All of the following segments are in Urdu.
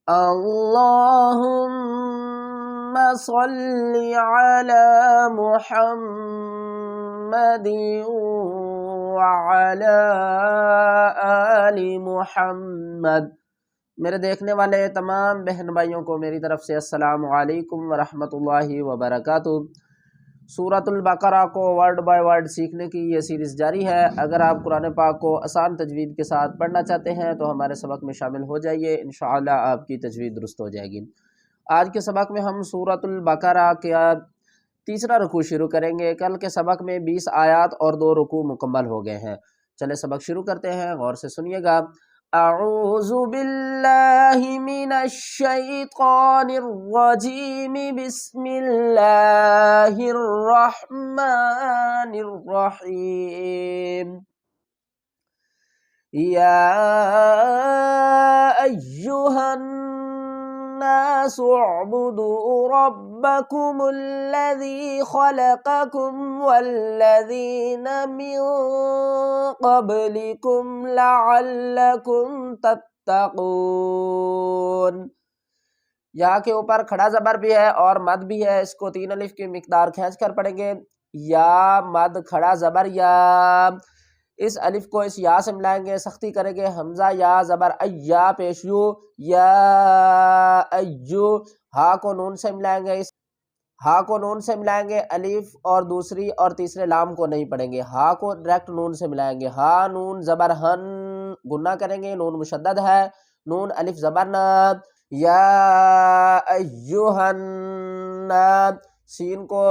اللہم صلی علی محمد وعلی آل محمد۔ میرے دیکھنے والے تمام بہن بھائیوں کو میری طرف سے السلام علیکم ورحمۃ اللہ وبرکاتہ۔ سورۃ البقرہ کو ورڈ بائی ورڈ سیکھنے کی یہ سیریز جاری ہے۔ اگر آپ قرآن پاک کو آسان تجوید کے ساتھ پڑھنا چاہتے ہیں تو ہمارے سبق میں شامل ہو جائیے، انشاءاللہ آپ کی تجوید درست ہو جائے گی۔ آج کے سبق میں ہم سورۃ البقرہ کا تیسرا رکوع شروع کریں گے۔ کل کے سبق میں 20 آیات اور 2 رکوع مکمل ہو گئے ہیں۔ چلے سبق شروع کرتے ہیں، غور سے سنیے گا۔ اعوذ باللہ من الشیطان الرجیم، بسم اللہ الرحمن الرحیم۔ یا ایہا الناس اعبدوا ربکم الذی خلقکم والذین من قبلکم لعلکم تتقون۔ یہاں کے اوپر کھڑا زبر بھی ہے اور مد بھی ہے، اس کو 3 الف کی مقدار کھینچ کر پڑھیں گے۔ یا مد کھڑا زبر یا، اس الف کو اس یا سے ملائیں گے، سختی کریں گے، حمزہ یا زبر ایا پیش یو، یا ایو۔ ہا کو نون سے ملائیں گے، اس ہا کو نون سے ملائیں گے، الف اور دوسری اور تیسرے لام کو نہیں پڑھیں گے، ہا کو ڈائریکٹ نون سے ملائیں گے۔ ہا نون زبر ہن، گنہ کریں گے، نون مشدد ہے، نون الف زبر نا۔ یا ایہا الناس، سین کو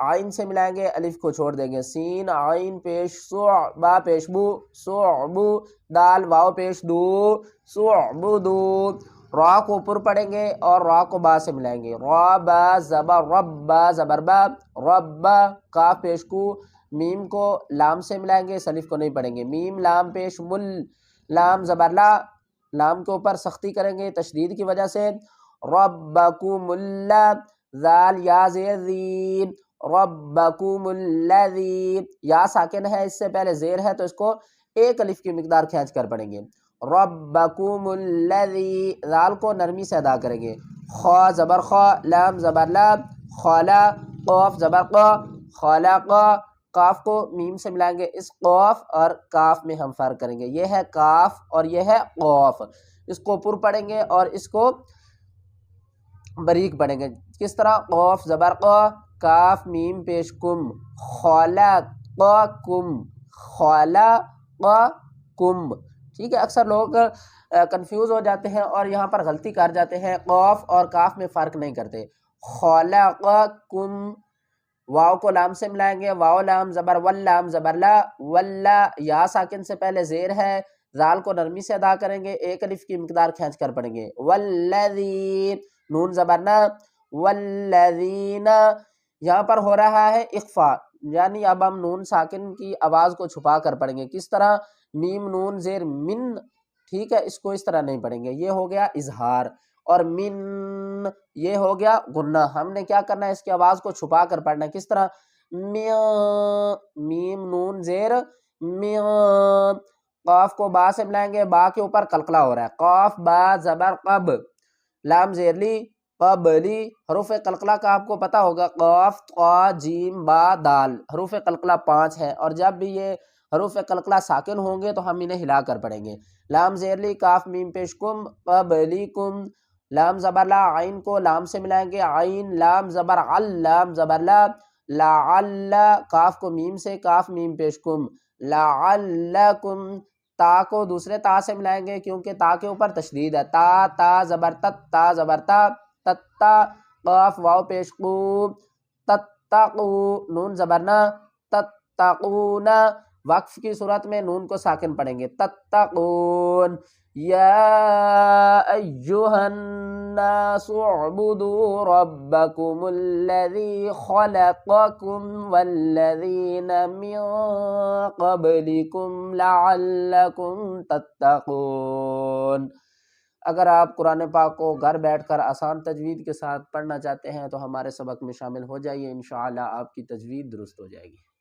عین سے ملائیں گے، الف کو چھوڑ دیں گے، سین عین پیش سو، با پیش بو، سعبو، دال واو پیش دو، سعبدو۔ را کو پر پڑھیں گے اور را کو با سے ملائیں گے، را با زبر رب، با زبر با، رب، کاف پیش کو، میم کو لام سے ملائیں گے، اس الف کو نہیں پڑھیں گے، میم لام پیش مل، لام زبر لا، لام کے اوپر سختی کریں گے تشدید کی وجہ سے، ربکم اللہ، ذال یا زیر ذین، ربکم الذی، یا ساکن ہے، اس سے پہلے زیر ہے تو اس کو 1 الف کی مقدار کھینچ کر پڑھیں گے، ربکم الذی، ذال کو نرمی سے ادا کریں گے، خا زبر خا، لام زبر لام، خالا، قاف زبر قا، خالق، کاف کو میم سے ملائیں گے، اس قاف اور کاف میں ہم فرق کریں گے، یہ ہے کاف اور یہ ہے قاف، اس کو پر پڑھیں گے اور اس کو بریک پڑھیں گے۔ کس طرح؟ قاف زبر قا، کاف میم پیش کم، خلقکم، خلقکم۔ ٹھیک ہے، اکثر لوگ کنفیوز ہو جاتے ہیں اور یہاں پر غلطی کر جاتے ہیں، قاف اور کاف میں فرق نہیں کرتے۔ خلقکم، واو کو لام سے ملائیں گے، واو لام زبر واللام زبر لا، واللہ، یا ساکن سے پہلے زیر ہے، ذال کو نرمی سے ادا کریں گے، 1 الف کی مقدار کھینچ کر پڑھیں گے، والذین، نون زبر نا، والذین۔ یہاں پر ہو رہا ہے اخفا، یعنی اب ہم نون ساکن کی آواز کو چھپا کر پڑھیں گے، کس طرح؟ میم نون زیر من، ٹھیک ہے، اس کو اس طرح نہیں پڑھیں گے، یہ ہو گیا اظہار، اور من یہ ہو گیا غنہ۔ ہم نے کیا کرنا ہے؟ اس کی آواز کو چھپا کر پڑھنا ہے، کس طرح؟ میم نون زیر میم، قاف کو با سے ملائیں گے، با کے اوپر قلقلہ ہو رہا ہے، قاف با زبر قب، لام زیر لی، قبلی۔ حروف قلقلہ کا آپ کو پتہ ہوگا، قاف قا جیم با دال، حروف قلقلہ 5 ہیں، اور جب بھی یہ حروف قلقلہ ساکن ہوں گے تو ہم انہیں ہلا کر پڑھیں گے، لام زیر لی، کاف میم پیش کم، قبلیکم، لام زبر لا، عین کو لام سے ملائیں گے، عین لام زبر عل، لام زبر لا، لعل، کاف کو میم سے، کاف میم پیش کم، لعلکم، تا کو دوسرے تا سے ملائیں گے کیونکہ تا کے اوپر تشدید ہے، تا، تا زبر تت، تا زبر تا، تتا، قاف واو پیش قو، تتقو، نون زبر نا، تتقون، وقف کی صورت میں نون کو ساکن پڑھیں گے، تتقون۔ یا ایہا الناس اعبدوا ربکم الذی خلقکم والذین من قبلکم لعلکم تتقون۔ اگر آپ قرآن پاک کو گھر بیٹھ کر آسان تجوید کے ساتھ پڑھنا چاہتے ہیں تو ہمارے سبق میں شامل ہو جائیے، انشاءاللہ آپ کی تجوید درست ہو جائے گی۔